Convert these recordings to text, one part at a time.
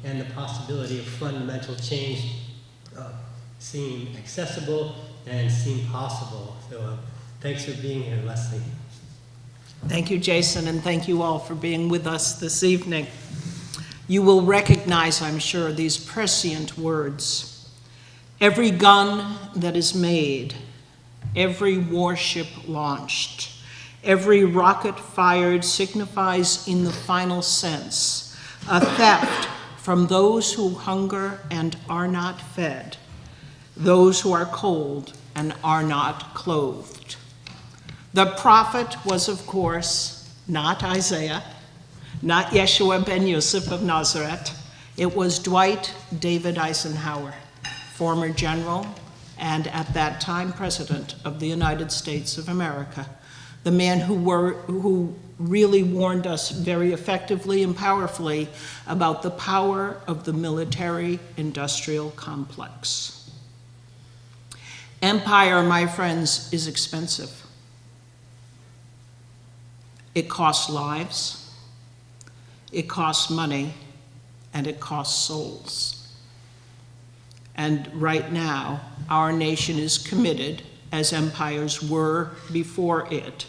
and the possibility of fundamental change seem accessible and seem possible. So thanks for being here, Leslie. Thank you, Jason, and thank you all for being with us this evening. You will recognize, I'm sure, these prescient words. Every gun that is made, every warship launched, every rocket fired signifies in the final sense a theft from those who hunger and are not fed, those who are cold and are not clothed. The prophet was, of course, not Isaiah, not Yeshua ben Yosef of Nazareth. It was Dwight David Eisenhower, former general and at that time President of the United States of America, the man who really warned us very effectively and powerfully about the power of the military-industrial complex. Empire, my friends, is expensive. It costs lives, it costs money, and it costs souls. And right now, our nation is committed, as empires were before it,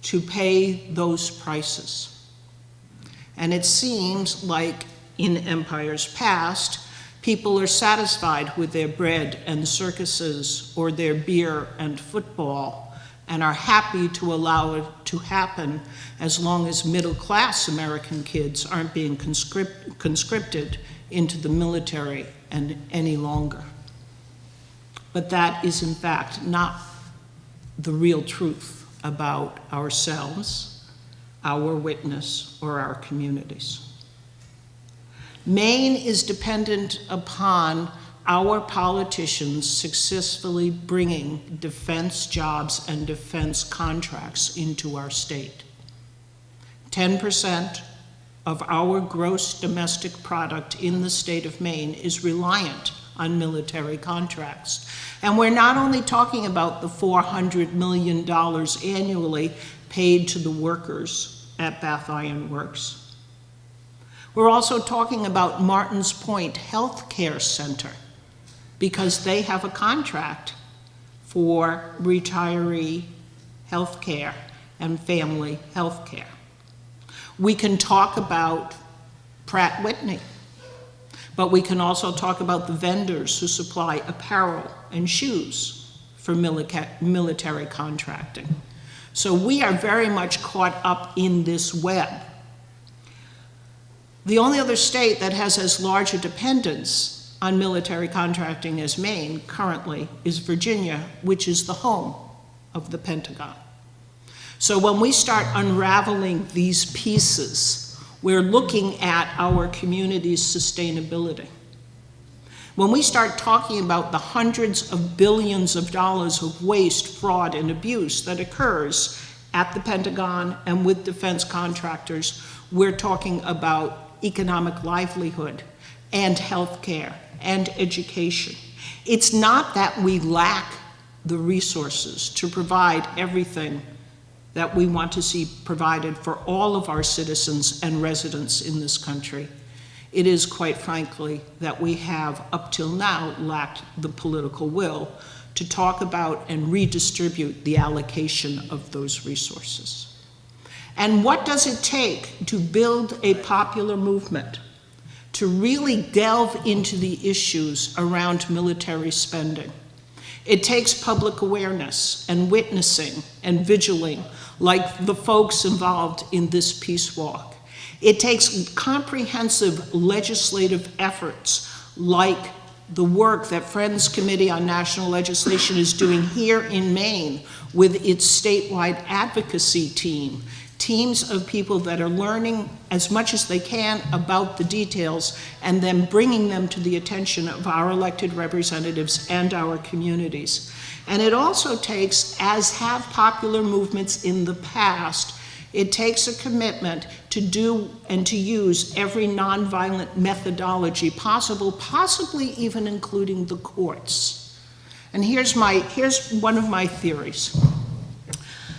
to pay those prices. And it seems like in empires past, people are satisfied with their bread and circuses or their beer and football and are happy to allow it to happen as long as middle-class American kids aren't being conscripted into the military and any longer. But that is in fact not the real truth about ourselves, our witness, or our communities. Maine is dependent upon our politicians successfully bringing defense jobs and defense contracts into our state. 10% of our gross domestic product in the state of Maine is reliant on military contracts. And we're not only talking about the $400 million annually paid to the workers at Bath Iron Works. We're also talking about Martins Point Health Care Center, because they have a contract for retiree health care and family health care. We can talk about Pratt Whitney, but we can also talk about the vendors who supply apparel and shoes for military contracting. So we are very much caught up in this web. The only other state that has as large a dependence on military contracting as Maine currently is Virginia, which is the home of the Pentagon. So when we start unraveling these pieces, we're looking at our community's sustainability. When we start talking about the hundreds of billions of dollars of waste, fraud, and abuse that occurs at the Pentagon and with defense contractors, we're talking about economic livelihood and health care and education. It's not that we lack the resources to provide everything that we want to see provided for all of our citizens and residents in this country. It is, quite frankly, that we have, up till now, lacked the political will to talk about and redistribute the allocation of those resources. And what does it take to build a popular movement to really delve into the issues around military spending? It takes public awareness and witnessing and vigiling, like the folks involved in this peace walk. It takes comprehensive legislative efforts, like the work that Friends Committee on National Legislation is doing here in Maine with its statewide advocacy team, teams of people that are learning as much as they can about the details and then bringing them to the attention of our elected representatives and our communities. And it also takes, as have popular movements in the past, it takes a commitment to do and to use every nonviolent methodology possible, possibly even including the courts. And here's one of my theories.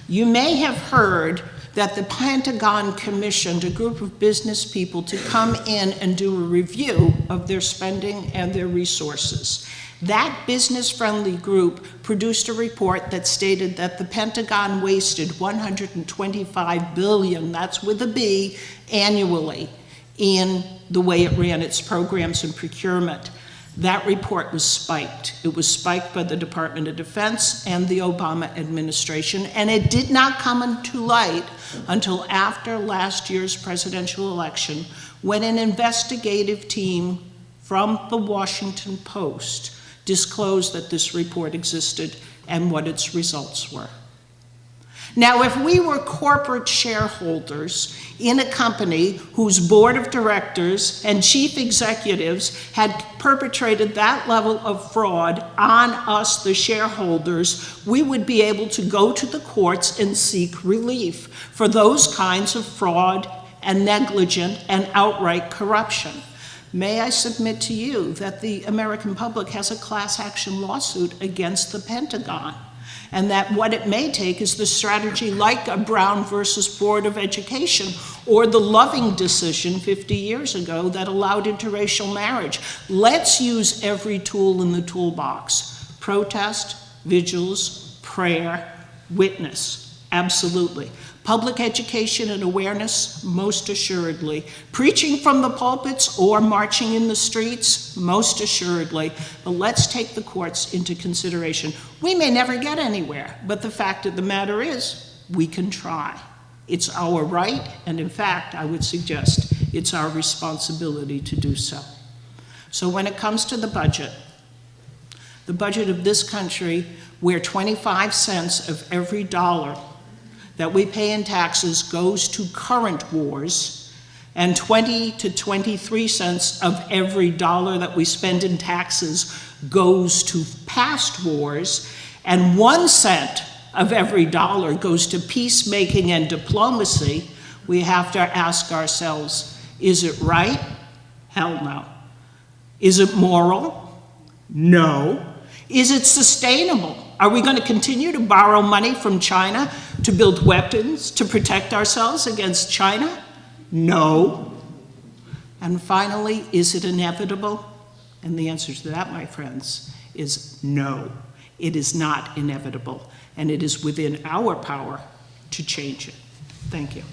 You may have heard that the Pentagon commissioned a group of business people to come in and do a review of their spending and their resources. That business-friendly group produced a report that stated that the Pentagon wasted $125 billion, that's with a B, annually in the way it ran its programs and procurement. That report was spiked. It was spiked by the Department of Defense and the Obama administration, and it did not come into light until after last year's presidential election, when an investigative team from the Washington Post disclosed that this report existed and what its results were. Now, if we were corporate shareholders in a company whose board of directors and chief executives had perpetrated that level of fraud on us, the shareholders, we would be able to go to the courts and seek relief for those kinds of fraud and negligent and outright corruption. May I submit to you that the American public has a class action lawsuit against the Pentagon, and that what it may take is the strategy like a Brown versus Board of Education or the Loving decision 50 years ago that allowed interracial marriage. Let's use every tool in the toolbox: protest, vigils, prayer, witness, absolutely. Public education and awareness, most assuredly. Preaching from the pulpits or marching in the streets, most assuredly. But let's take the courts into consideration. We may never get anywhere, but the fact of the matter is, we can try. It's our right, and in fact, I would suggest it's our responsibility to do so. So when it comes to the budget of this country, where 25 cents of every dollar that we pay in taxes goes to current wars, and 20 to 23 cents of every dollar that we spend in taxes goes to past wars, and 1 cent of every dollar goes to peacemaking and diplomacy, we have to ask ourselves, is it right? Hell no. Is it moral? No. Is it sustainable? Are we going to continue to borrow money from China to build weapons to protect ourselves against China? No. And finally, is it inevitable? And the answer to that, my friends, is no. It is not inevitable, and it is within our power to change it. Thank you.